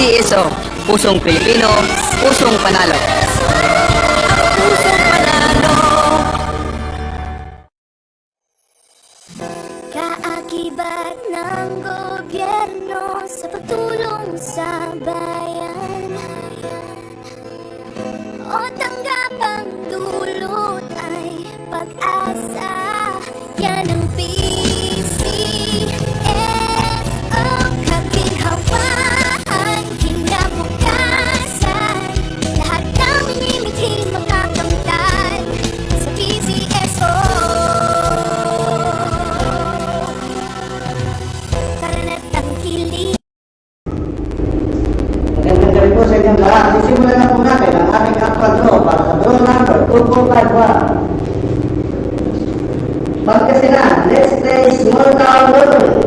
PCSO, Pusong Pilipino, Pusong Panalo. Pusong Panalo. Kaakibat ng gobyerno sa pagtulong sa bayan, o tanggapang dulot ay pag-asa. Yan ang PCSO, kaginhawaan, kinabukasan. Lahat ng minimiting makakamtan sa PCSO. Karanatang kilig. Magandang gabi po sa inyong lahat. Sisimulan na po natin ang ating actual draw para sa draw number 2451. Pagkasinan, let's play small town lottery.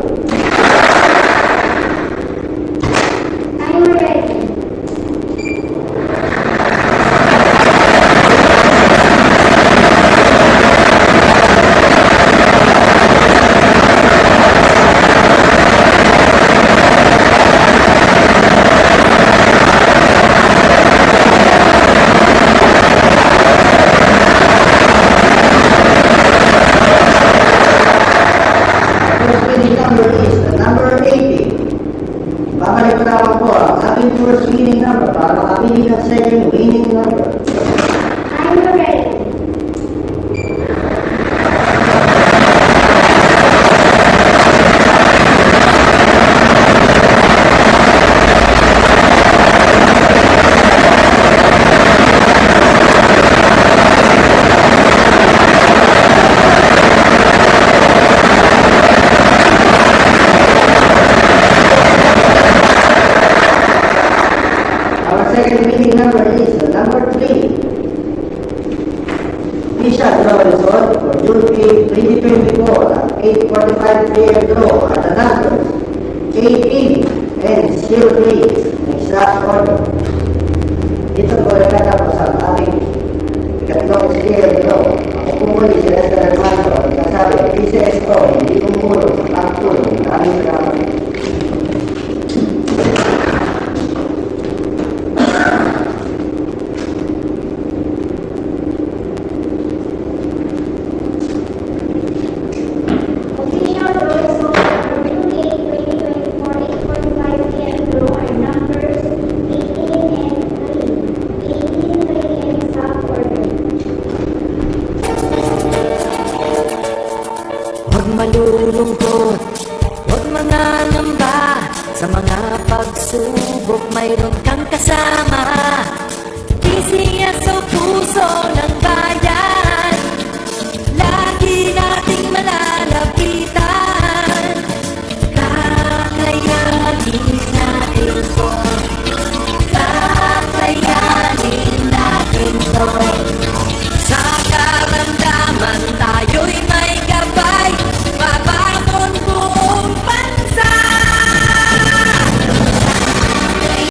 I'm ready. First winning number is the number 80. Babalik ko naman po ang ating first winning number para makabili ng second winning number. I'm ready. Our second winning number is the number 3. Fisha draw result for June 8, 2024 at 8:45 p.m. draw at the numbers 18 and 03 in exact order. Ito po